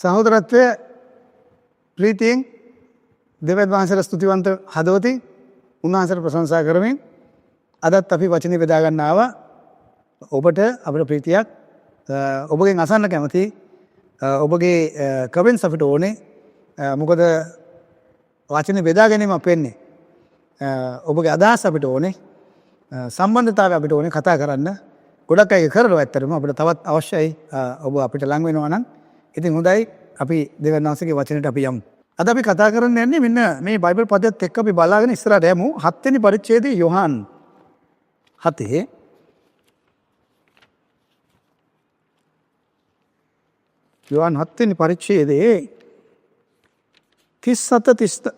සහෝදරත්වය ප්‍රීතියෙන් දෙවියන් වහන්සේලා ස්තුතිවන්ත හදවතින් උන්වහන්සේට ප්‍රශංසා කරමින් අදත් අපි වචනේ බෙදා ගන්න ආවා. ඔබට අපේ ප්‍රීතියක් ඔබගෙන් අසන්න කැමති ඔබගේ කමෙන්ට්ස් අපිට ඕනේ. මොකද වචනේ බෙදා ගැනීම අපෙන්නේ. ඔබගේ අදහස් අපිට ඕනේ. සම්බන්ධතාවය අපිට ඕනේ කතා කරන්න. ගොඩක් අය කරනවා ඇත්තටම අපිට තවත් අවශ්‍යයි ඔබ අපිට ලං වෙනවා නම්. ඉතින් හොඳයි අපි දෙවියන් වහන්සේගේ වචනයට අපි යමු. අද අපි කතා කරන්න යන්නේ මෙන්න මේ බයිබල් පදයත් එක්ක අපි බලාගෙන ඉස්සරහට යමු. 7 වෙනි පරිච්ඡේදයේ යොහන් 7 යොහන් 7 වෙනි පරිච්ඡේදයේ 37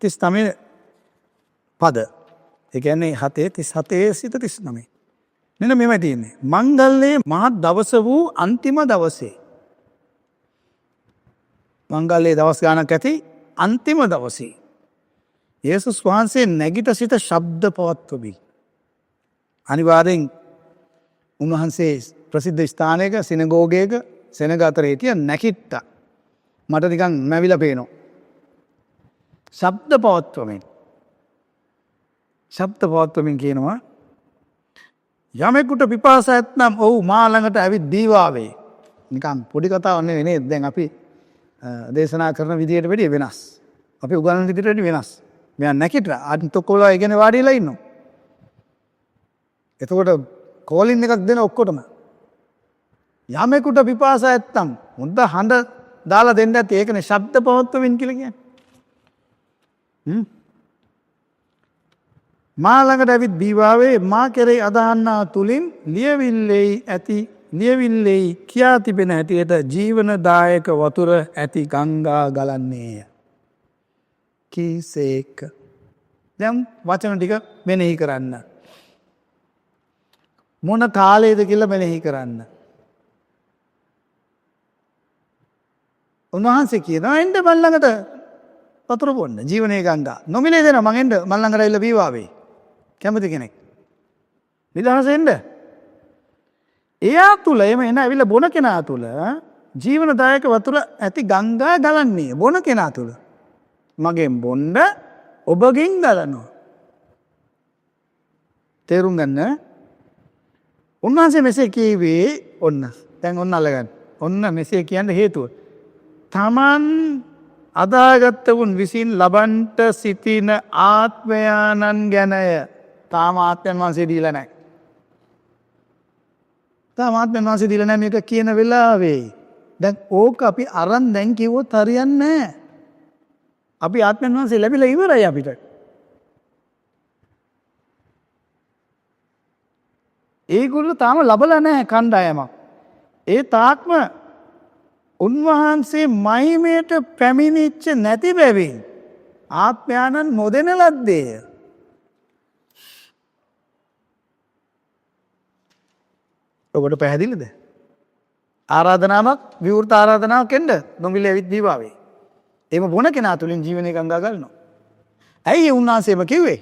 39 පද. ඒ කියන්නේ 7 37 සිට 39. මෙන්න මේවයි තියෙන්නේ. මංගල්‍යයේ මහත් දවස වූ අන්තිම දවසේ. මංගල්‍යයේ දවස් ගානක් ඇති අන්තිම දවසේ. යේසුස් වහන්සේ නැගිට සිට ශබ්ද පවත්වමින්. අනිවාර්යෙන් උන්වහන්සේ ප්‍රසිද්ධ ස්ථානයක සිනගෝගයක සෙනග අතර හිටිය නැකිට්ටා. මට නිකන් මැවිලා පේනවා. ශබ්ද පවත්වමින්. ශබ්ද පවත්වමින් කියනවා යමෙකුට පිපාස ඇත්නම් ඔව් මා ළඟට ඇවිත් දීවාවේ. නිකන් පොඩි කතාවක් නෙවෙයි නේද? දැන් අපි දේශනා කරන විදියට වැඩිය වෙනස්. අපි උගන්වන විදියට වැඩිය වෙනස්. මෙයා නැකිටලා අන්ත ඔක්කොලා ඉගෙන වාඩිලා ඉන්නවා. එතකොට කෝලින් එකක් දෙන ඔක්කොටම යමෙකුට පිපාස ඇත්තම් හොඳ හඬ දාලා දෙන්න ඇති. ඒකනේ ශබ්ද පවත්වමින් කියලා කියන්නේ. මා ළඟට ඇවිත් දීවාවේ මා කෙරෙහි අදහන්නා තුලින් ලියවිල්ලෙහි කියා තිබෙන හැටියට ජීවනදායක වතුර ඇති ගංගා ගලන්නේය. කීසේක. දැන් වචන ටික මෙනෙහි කරන්න. මොන කාලයේද කියලා මෙනෙහි කරන්න. උන්වහන්සේ කියනවා එන්න මල් ළඟට වතුර බොන්න ජීවනයේ ගංගා. නොමිලේ දෙනවා මං එන්න මල් ළඟට ඇවිල්ලා බීවාවේ. කැමති කෙනෙක්. නිදහස එන්න. එයා තුල එම එන ඇවිල්ලා බොන කෙනා තුල ජීවනදායක වතුර ඇති ගංගා ගලන්නේ බොන කෙනා තුල. මගෙන් බොන්න ඔබගෙන් ගලනවා. තේරුම් ගන්න. උන්වහන්සේ මෙසේ කීවේ ඔන්න. දැන් ඔන්න අල්ලගන්න. ඔන්න මෙසේ කියන්න හේතුව. තමන් අදාගත්ත වුන් විසින් ලබන්ට සිටින ආත්මයානන් ගැනය. තාම ආත්මයන් වහන්සේ දීලා නැහැ. තාම ආත්මයන් වහන්සේ දීලා නැහැ මේක කියන වෙලාවේ. දැන් ඕක අපි අරන් දැන් කිව්වොත් හරියන්නේ නැහැ. අපි ආත්මයන් වහන්සේ ලැබිලා ඉවරයි අපිට. ඒගොල්ලෝ තාම ලබලා නැහැ කණ්ඩායමක්. ඒ තාක්ම උන්වහන්සේ මහිමයට පැමිණිච්ච නැති බැවින් ආත්මයානන් නොදෙන ලද්දේය. ඔබට පැහැදිලිද? ආරාධනාවක් විවෘත ආරාධනාවක් එන්න නොමිලේ ඇවිත් දීවාවේ. එහෙම බොන කෙනා තුලින් ජීවනයේ ගංගා ගලනවා. ඇයි උන්වහන්සේම කිව්වේ?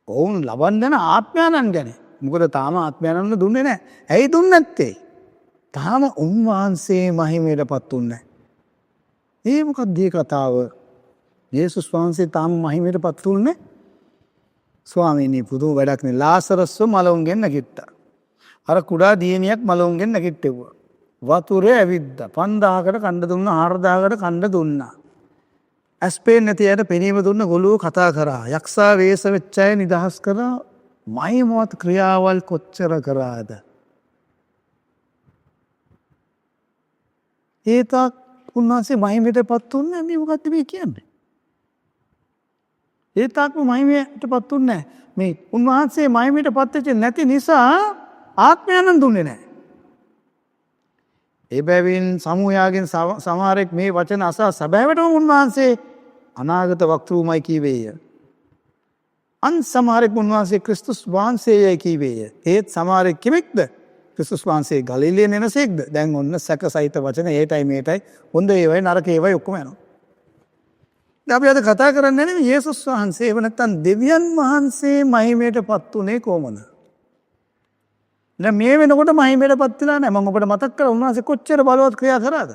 ඔවුන් ලබන් දෙන ආත්මයන්න් ගැන. මොකද තාම ආත්මයන්න් දුන්නේ නැහැ. ඇයි දුන්නේ නැත්තේ? තාම උන්වහන්සේ මහිමයටපත් උන්නේ නැහැ. ඒ මොකක්ද මේ කතාව? යේසුස් වහන්සේ තාම මහිමයටපත් උන්නේ නැහැ. ස්වාමීනි පුදුම වැඩක් නේ. ලාසරස්ව මලවුන්ගෙන් නැගිට්ටා. අර කුඩා දියණියක් මලවුන්ගෙන් නැගිට්ටෙව්වා. වතුරේ ඇවිද්දා. 5000කට කණ්ඩ දුන්නා 4000කට කණ්ඩ දුන්නා. ඇස්පේන් නැති අයට පෙනීම දුන්න ගොළුව කතා කරා. යක්ෂා වේශ වෙච්ච අය නිදහස් කරා. මහිමවත් ක්‍රියාවල් කොච්චර කරාද? ඒතක් උන්වහන්සේ මහිමයටපත් උන්නේ මේ මොකද්ද මේ කියන්නේ? ඒතක්ම මහිමයටපත් උන්නේ මේ උන්වහන්සේ මහිමයටපත් වෙච්ච නැති නිසා ආත්මයන්න් දුන්නේ නැහැ. ඒ බැවින් සමූහයාගෙන් සමහරෙක් මේ වචන අසා සැබෑවටම උන්වහන්සේ අනාගත වක්තෘමයි කීවේය. අන් සමහරෙක් උන්වහන්සේ ක්‍රිස්තුස් වහන්සේයයි කීවේය. ඒත් සමහරෙක් කෙනෙක්ද ක්‍රිස්තුස් වහන්සේ ගලිලයේ නෙනසෙක්ද? දැන් ඔන්න සැක සහිත වචන ඒටයි මේටයි හොඳ ඒවයි නරක ඒවයි ඔක්කොම යනවා. දැන් අපි අද කතා කරන්නේ නේ යේසුස් වහන්සේ එව නැත්තම් දෙවියන් වහන්සේ මහිමයටපත් උනේ කොහොමද? දැන් මේ වෙනකොට මහිමයටපත් වෙලා නැහැ. මම ඔබට මතක් කරා උන්වහන්සේ කොච්චර බලවත් ක්‍රියා කරාද?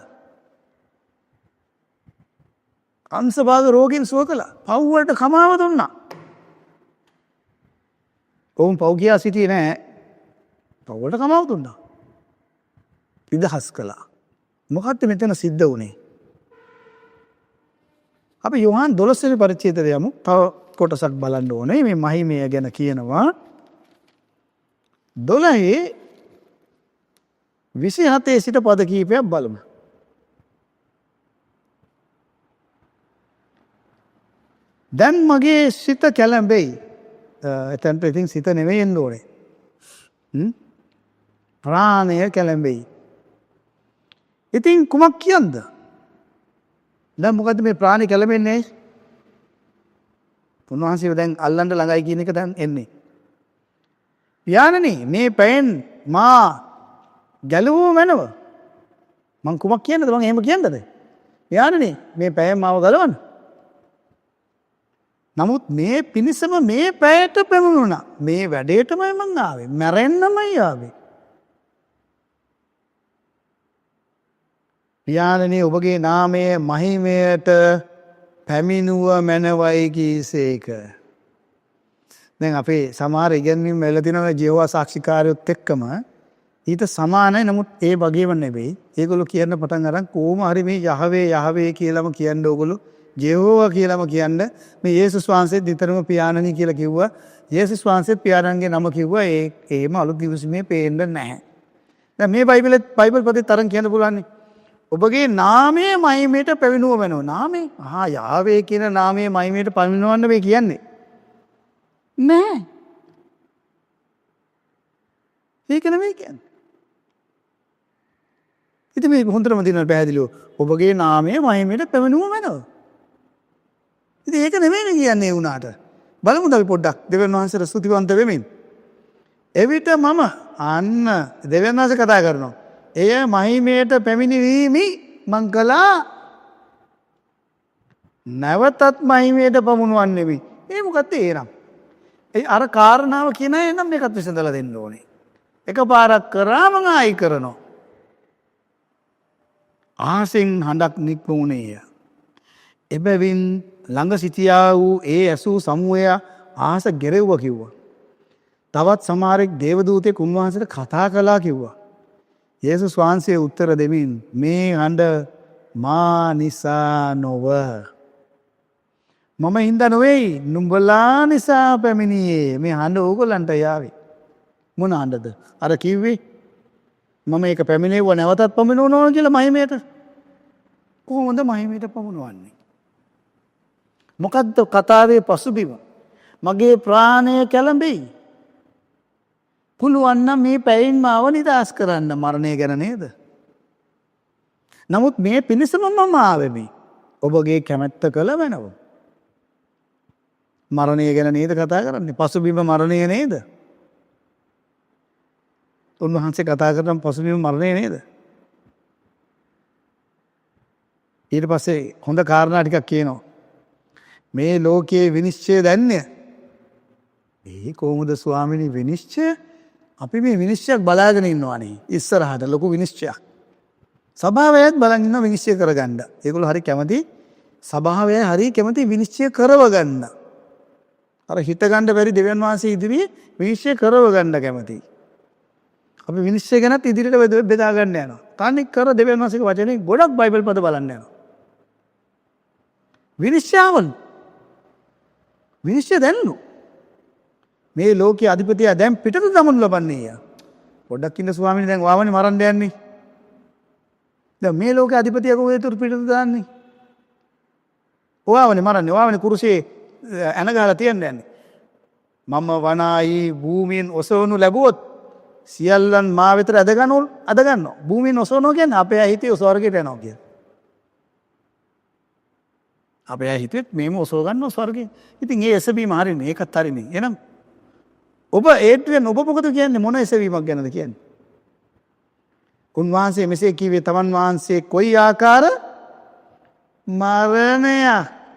අංශභාග රෝගීන් සුව කළා. පව් වලට කමාව දුන්නා. ඔවුන් පව් කියා සිටියේ නැහැ. පව් වලට කමාව දුන්නා. විදහස් කළා. මොකක්ද මෙතන සිද්ධ වුණේ? අපි යෝහන් 12 වෙනි පරිච්ඡේදයට යමු. තව කොටසක් බලන්න ඕනේ. මේ මහිමය ගැන කියනවා. 12:27 සිට පද කීපයක් බලමු. දැන් මගේ සිත කැළඹෙයි. එතනට ඉතින් සිත නෙවෙයි එන්න ඕනේ. ප්‍රාණය කැළඹෙයි. ඉතින් කුමක් කියන්ද? දැන් මොකද මේ ප්‍රාණය කැළඹෙන්නේ? උන්වහන්සේ දැන් අල්ලන්න ළඟයි කියන එක දැන් එන්නේ. පියාණනි මේ පැයෙන් මා ගැලවුව මැනව. මං කුමක් කියන්නද? මං එහෙම කියන්නද? පියාණනි මේ පැයෙන් මාව ගලවන්න. නමුත් මේ පිණිසම මේ පැයට පැමුණුණා. මේ වැඩේටමයි මං ආවේ. මැරෙන්නමයි ආවේ. පියාණනි ඔබගේ නාමයේ මහිමයට පැමිණුව මැනවයි කීසේක. දැන් අපේ සමහර ඉගැන්වීම් වල තියෙනවා ජීවවා සාක්ෂිකාරයොත් එක්කම ඊට සමානයි. නමුත් ඒ වගේම නෙවෙයි. ඒගොල්ලෝ කියන්න පටන් අරන් කොහොම හරි මේ යහවේ කියලාම කියන්න ඕගොල්ලෝ ජේහෝවා කියලාම කියන්න. මේ යේසුස් වහන්සේත් නිතරම පියාණනි කියලා කිව්වා. යේසුස් වහන්සේත් පියාණන්ගේ නම කිව්වා. ඒම අලුත් කිවිසුමේ පේන්න නැහැ. දැන් මේ බයිබල් පොතේ තරම් කියන්න පුළුවන්. ඔබගේ නාමයේ මහිමයට පැමිණුව වෙනව. නාමයේ යාවේ කියන නාමයේ මහිමයට පැමිණවන්න මේ කියන්නේ නෑ. ඒක නෙමෙයි කියන්නේ. ඉතින් මේ හොඳටම දිනන පැහැදිලිව ඔබගේ නාමයේ මහිමයට පැමිණුව වෙනව. ඉතින් ඒක නෙමෙයි කියන්නේ වුණාට. බලමුද අපි පොඩ්ඩක් දෙවියන් වහන්සේට ස්තුතිවන්ත වෙමින්. එවිට මම අන්න දෙවියන් වහන්සේ කතා කරනවා. එය මහිමයට පැමිණීමි මං කළා. නැවතත් මහිමයට පමුණුවන්නෙමි. ඒ මොකක්ද ඒනම්? ඒ අර කාරණාව කියන අය නම් මේකත් විසඳලා දෙන්න ඕනේ. එකපාරක් කරාම ආයි කරනවා. ආසෙන් හඬක් නික්මුණේය. එබැවින් ළඟ සිටියා වූ ඒ ඇසූ සමූහය ආස ගෙරෙව්ව කිව්වා. තවත් සමහරෙක් දේවදූතෙක් උන්වහන්සේට කතා කළා කිව්වා. යේසුස් වහන්සේ උත්තර දෙමින් මේ හඬ මා නිසා නොව. මම හින්දා නොවේයි නුඹලා නිසා පැමිණියේ. මේ හඬ ඕගොල්ලන්ට යාවේ. මොන හඬද? අර කිව්වේ මම ඒක පැමිණෙව්ව නැවතත් පැමිණවන්න ඕන කියලා මහිමයට. කොහොමද මහිමයට පැමුණවන්නේ? මොකද්ද කතාවේ පසුබිම? මගේ ප්‍රාණය කැළඹෙයි. පුළුවන් නම් මේ පැයෙන් මාව නිදහස් කරන්න මරණය ගැන නේද? නමුත් මේ පිණිසම මම ආවෙමි. ඔබගේ කැමැත්ත කළ වෙනව. මරණය ගැන නේද කතා කරන්නේ? පසුබිම මරණය නේද? උන්වහන්සේ කතා කරන පසුබිම මරණය නේද? ඊට පස්සේ හොඳ කාරණා ටිකක් කියනවා. මේ ලෝකයේ විනිශ්චය දැන්නේ. ඒ කොහොමද ස්වාමිනී විනිශ්චය? අපි මේ විනිශ්චයක් බලාගෙන ඉන්නවානේ. ඉස්සරහට ලොකු විනිශ්චයක්. සභාවයත් බලන් ඉන්න විනිශ්චය කරගන්න. ඒගොල්ලෝ හරි කැමති සභාවය හරි කැමති විනිශ්චය කරව ගන්න. අර හිත ගන්න බැරි දෙවියන් වහන්සේ ඉදිරියේ විනිශ්චය කරව ගන්න කැමති. අපි විනිශ්චය ගැනත් ඉදිරියට බෙදා ගන්න යනවා. තනික් කර දෙවියන් වහන්සේගේ වචනේ ගොඩක් බයිබල් පද බලන්න යනවා. විනිශ්චය දැන්නු. මේ ලෝකයේ අධිපතියා දැන් පිටත දමනු ලබන්නේය. පොඩ්ඩක් ඉන්න ස්වාමීනි දැන් වාවනේ මරන්න යන්නේ. දැන් මේ ලෝකයේ අධිපතියා කොහෙද පිටත දාන්නේ? ඔයාවනේ මරන්නේ. ඔයාවනේ කුරුසේ ඇන ගහලා තියන්නේ. මම වනායි භූමියෙන් ඔසවනු ලැබුවොත් සියල්ලන් මා වෙතට අද ගන්නවා. භූමියෙන් ඔසවනවා කියන්නේ අපේ හිතේ ස්වර්ගයට යනවා කියන. අපේ හිතෙත් මේම ඔසව ගන්නවා ස්වර්ගේ. ඉතින් ඒ එසවීම හරිනේ. ඒකත් හරිනේ. එහෙනම් ඔබ ඒත්වෙන් ඔබ මොකද කියන්නේ? මොන එසවීමක් ගැනද කියන්නේ? උන්වහන්සේ මෙසේ කිව්වේ තමන් වහන්සේ කොයි ආකාර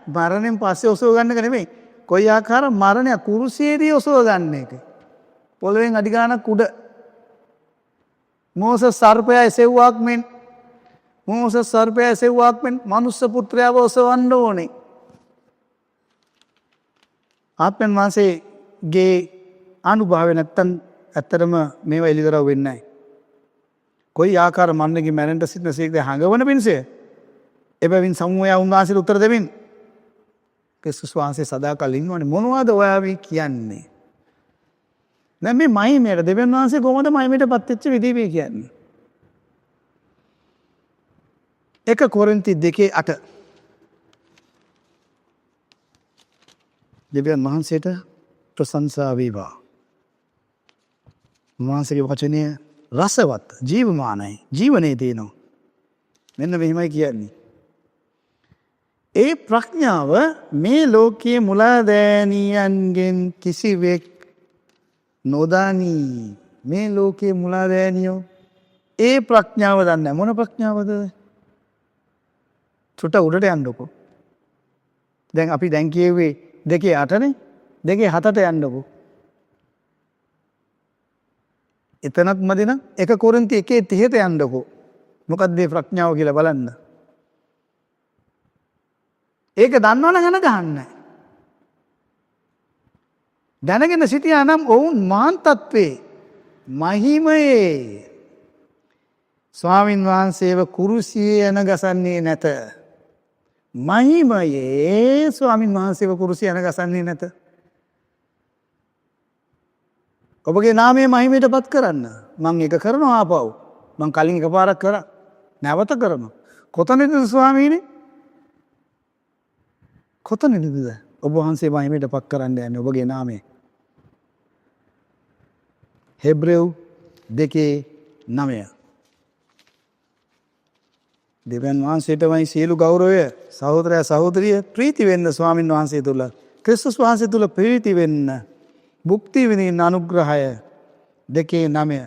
මරණයෙන් පස්සේ ඔසව ගන්න එක නෙමෙයි. කොයි ආකාර මරණයක් කුරුසියේදී ඔසව ගන්න එක. පොළවෙන් අඩි ගානක් උඩ මෝසස් සර්පයා එසෙව්වාක් මෙන් මෝසස් සර්පයා එසෙව්වාක් මෙන් මනුස්ස පුත්‍රයාව ඔසවන්න ඕනේ. ආත්මයන් වහන්සේගේ අනුභවය නැත්තම් ඇත්තටම මේවා එළිදරව් වෙන්නේ නැහැ. කොයි ආකාර මන්නගේ මැරෙන්ට සිටින සේකද හඟවන පිණිසේ එබැවින් සමුහයා උන්වහන්සේට උත්තර දෙමින් ක්‍රිස්තුස් වහන්සේ සදාකල් ඉන්නවනේ මොනවද ඔයා මේ කියන්නේ? දැන් මේ මහිමයට දෙවියන් වහන්සේ කොහොමද මහිමයටපත් වෙච්ච විදිහ මේ කියන්නේ? 1 කොරින්ති 2:8 දෙවියන් වහන්සේට ප්‍රශංසා වේවා. උන්වහන්සේගේ වචනය රසවත් ජීවමානයි ජීවනයේ තියෙනවා. මෙන්න මෙහිමයි කියන්නේ. ඒ ප්‍රඥාව මේ ලෝකයේ මුලාදෑනියන්ගෙන් කිසිවෙක් නොදනී. මේ ලෝකයේ මුලාදෑනියෝ ඒ ප්‍රඥාව දන්නේ මොන ප්‍රඥාවද? චුට්ට උඩට යන්නකෝ. දැන් අපි දැන් කියුවේ 2:8නේ 2:7ට යන්නකෝ. එතනත් මදි නම් 1 කොරින්ති 1:30ට යන්නකෝ. මොකක්ද මේ ප්‍රඥාව කියලා බලන්න. ඒක දන්නවනම් යන ගහන්න. දැනගෙන සිටියා නම් ඔවුන් මහාන් තත්වේ මහිමයේ ස්වාමින් වහන්සේව කුරුසියේ යන ගසන්නේ නැත. මහිමයේ ස්වාමින් වහන්සේව කුරුසියේ යන ගසන්නේ නැත. ඔබගේ නාමයේ මහිමයට පත් කරන්න. මං ඒක කරනවා ආපහු. මං කලින් එකපාරක් කරා. නැවත කරනවා. කොතනද ස්වාමීනි? කොතනද? ඔබ වහන්සේ මහිමයට පත් කරන්න යන්නේ ඔබගේ නාමයේ. හෙබ්‍රෙව් 2:9 දෙවියන් වහන්සේටමයි සියලු ගෞරවය සහෝදරයා සහෝදරිය ප්‍රීති වෙන්න ස්වාමින් වහන්සේ තුල ක්‍රිස්තුස් වහන්සේ තුල ප්‍රීති වෙන්න භුක්ති විඳින අනුග්‍රහය 2:9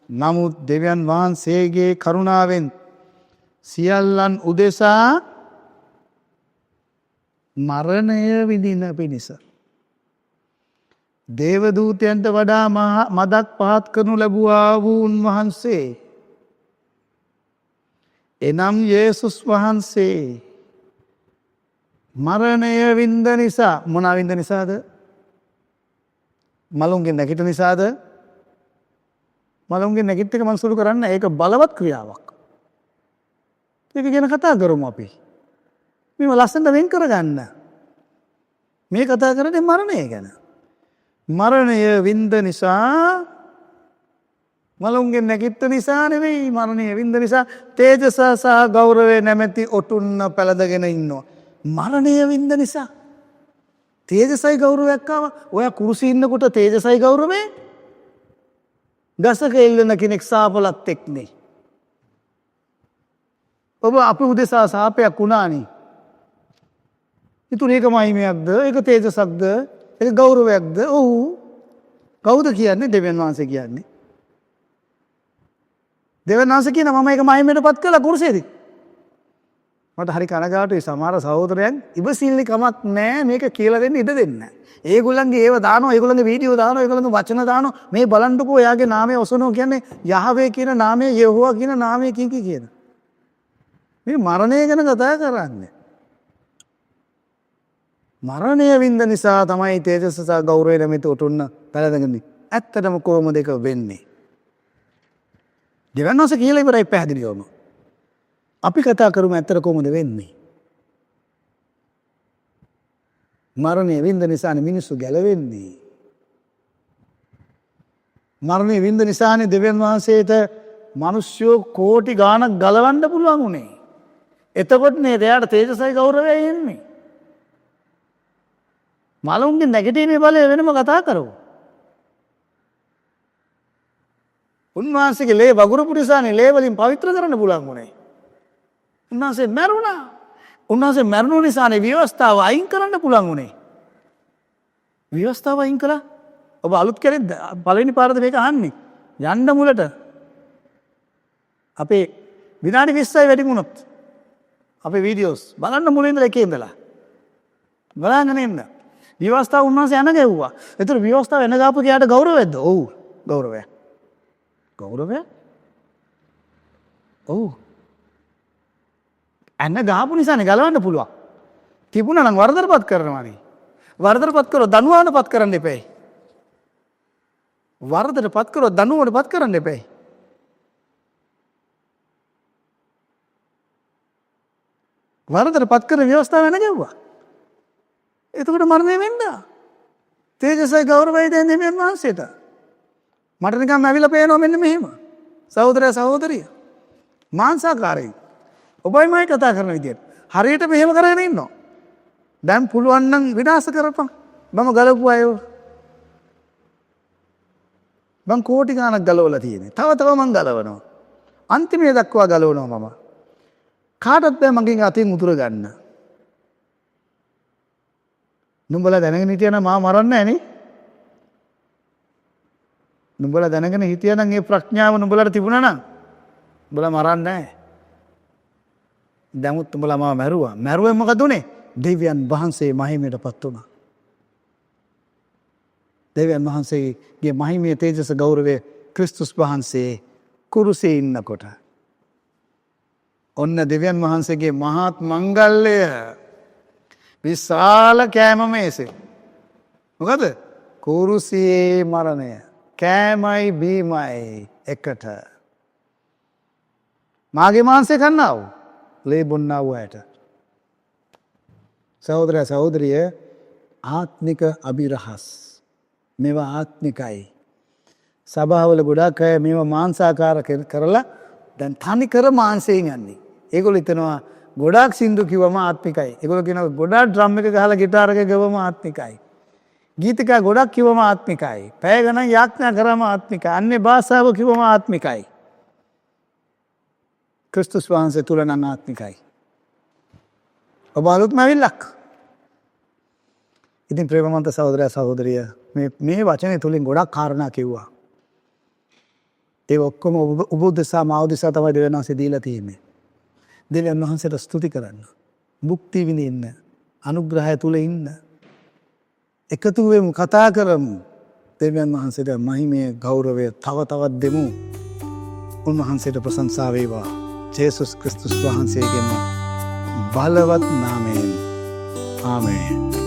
නමුත් දෙවියන් වහන්සේගේ කරුණාවෙන් සියල්ලන් උදෙසා මරණය විඳින පිණිස දේවදූතයන්ට වඩා මදක් පහත් කරනු ලැබුවා වූ උන්වහන්සේ එනම් යේසුස් වහන්සේ මරණය වින්ද නිසා මොනවා වින්ද නිසාද? මලුන්ගේ නැගිට නිසාද? මලුන්ගේ නැගිට එක මං සුළු කරන්න ඒක බලවත් ක්‍රියාවක්. ඒක ගැන කතා කරමු අපි. මේව ලස්සනට වෙන් කරගන්න. මේ කතා කරන්නේ මරණය ගැන. මරණය වින්ද නිසා මලුන්ගේ නැගිට නිසා නෙවෙයි මරණය වින්ද නිසා තේජස සහ ගෞරවය නැමැති ඔටුන්න පැලදගෙන ඉන්නවා. මරණය වින්ද නිසා තේජසයි ගෞරවයක් ආවා. ඔයා කුරුසියේ ඉන්නකොට තේජසයි ගෞරවේ ගසක එල්ලන කෙනෙක් සාපලත් එක්නේ. ඔබ අපි උදෙසා සාපයක් වුණානේ. ඉතුරු ඒක මහිමයක්ද? ඒක තේජසක්ද? ඒක ගෞරවයක්ද? ඔව්. කවුද කියන්නේ? දෙවියන් වහන්සේ කියන්නේ. දෙවියන් වහන්සේ කියන මම ඒක මහිමයටපත් කළා කුරුසියේදී. මට හරි කනගාටුයි සමහර සහෝදරයන් ඉවසිල්ලි කමක් නැහැ මේක කියලා දෙන්න ඉඩ දෙන්න. ඒගොල්ලන්ගේ ඒව දානවා, ඒගොල්ලන්ගේ වීඩියෝ දානවා, ඒගොල්ලන්ගේ වචන දානවා. මේ බලන්නකෝ එයාගේ නාමය ඔසවනවා කියන්නේ යහවේ කියන නාමය, යෙහෝවා කියන නාමය කියන. මේ මරණය ගැන කතා කරන්නේ. මරණය වින්ද නිසා තමයි තේජස සහ ගෞරවය නැමැති ඔටුන්න පැලදගන්නේ. ඇත්තටම කොහොමද ඒක වෙන්නේ? දෙවියන් වහන්සේ කියලා ඉවරයි පැහැදිලිවම. අපි කතා කරමු ඇත්තට කොහොමද වෙන්නේ? මරණය වින්ද නිසානේ මිනිස්සු ගැලවෙන්නේ. මරණය වින්ද නිසානේ දෙවියන් වහන්සේට මිනිස්සු කෝටි ගාණක් ගලවන්න පුළුවන් උනේ. එතකොට නේද එයාට තේජසයි ගෞරවයයි එන්නේ. මලුන්ගේ නැගිටිමේ බලය වෙනම කතා කරමු. උන්වහන්සේගේ ලේ වගුරුපු නිසානේ ලේ වලින් පවිත්‍ර කරන්න පුළුවන් උනේ. උන්වහන්සේ මැරුණා. උන්වහන්සේ මැරුණු නිසානේ ව්‍යවස්ථාව අයින් කරන්න පුළුවන් උනේ. ව්‍යවස්ථාව අයින් කළා. ඔබ අලුත් කෙනෙක් පළවෙනි පාරද මේක අහන්නේ? යන්න මුලට. අපේ විනාඩි 20යි වැඩි වුණොත් අපේ වීඩියෝස් බලන්න මුලින් ඉඳලා එකේ ඉඳලා. බලන්න එන්න. ව්‍යවස්ථාව උන්වහන්සේ යන ගැව්වා. ඒතර ව්‍යවස්ථාව එන ගාපු කියාට ගෞරවයක්ද? ඔව් ගෞරවයක්. ගෞරවයක්? ඔව්. ඇන්න ගහපු නිසානේ ගලවන්න පුළුවන්. තිබුණා නම් වරදටපත් කරනවානේ. වරදටපත් කරොත් දනුවමටපත් කරන්න එපැයි. වරදටපත් කරොත් දනුවමටපත් කරන්න එපැයි. වරදටපත් කරන ව්‍යවස්ථාව වෙන ගැව්වා. එතකොට මරණය වෙන්න. තේජසයි ගෞරවයි දැන් දෙවියන් වහන්සේට. මට නිකන් ඇවිල්ලා පේනවා මෙන්න මෙහෙම. සහෝදරයා සහෝදරිය. මාංශාකාරයි. ඔබයි මයි කතා කරන විදියට. හරියට මෙහෙම කරගෙන ඉන්නවා. දැන් පුළුවන් නම් විනාශ කරපන්. මම ගලපු අයව. මං කෝටි ගාණක් ගලවලා තියෙන්නේ. තව මං ගලවනවා. අන්තිමේ දක්වා ගලවනවා මම. කාටවත් බෑ මගෙන් අතින් උතුර ගන්න. නුඹලා දැනගෙන හිටියනම් මා මරන්නේ නැහැ නේ. නුඹලා දැනගෙන හිටියනම් ඒ ප්‍රඥාව නුඹලට තිබුණා නම් නුඹලා මරන්නේ නැහැ. දැමුත් නුඹලා මාව මැරුවා. මැරුවේ මොකද උනේ? දෙවියන් වහන්සේ මහිමයටපත් වුණා. දෙවියන් වහන්සේගේ මහිමයේ තේජස ගෞරවය ක්‍රිස්තුස් වහන්සේ කුරුසේ ඉන්නකොට ඔන්න දෙවියන් වහන්සේගේ මහත් මංගල්‍යය විශාල කෑම මේසේ. මොකද? කුරුසියේ මරණය. කෑමයි බීමයි එකට. මාගේ මාංශය කන්නා වූ ලේ බොන්නා වූ අයට. සහෝදරයා සහෝදරිය ආත්මික අභිරහස්. මේවා ආත්මිකයි. සභාවල ගොඩාක් අය මේවා මාංශාකාර කරලා දැන් තනිකර මාංශයෙන් යන්නේ. ඒගොල්ලෝ හිතනවා ගොඩාක් සින්දු කිව්වම ආත්මිකයි. ඒගොල්ලෝ කියනවා ගොඩාක් ඩ්‍රම් එක ගහලා ගිටාර එක ගවම ආත්මිකයි. ගීතිකා ගොඩක් කිව්වම ආත්මිකයි. පැය ගණන් යාඥා කරාම ආත්මිකයි. අන්නේ භාෂාව කිව්වම ආත්මිකයි. ක්‍රිස්තුස් වහන්සේ තුල නම් ආත්මිකයි. ඔබ අලුත්ම ඇවිල්ලක්. ඉතින් ප්‍රේමවන්ත සහෝදරයා සහෝදරිය මේ වචනේ තුලින් ගොඩක් කාරණා කිව්වා. ඒ ඔක්කොම ඔබ උදෙසා මා උදෙසා තමයි දෙවියන් වහන්සේ දීලා තියෙන්නේ. දෙවියන් වහන්සේට ස්තුති කරන්න. භුක්ති විඳින්න. අනුග්‍රහය තුල ඉන්න. එකතු වෙමු කතා කරමු. දෙවියන් වහන්සේට මහිමේ ගෞරවය තව තවත් දෙමු. උන්වහන්සේට ප්‍රශංසා වේවා. ජේසුස් ක්‍රිස්තුස් වහන්සේගේම බලවත් නාමයෙන්. ආමේන්.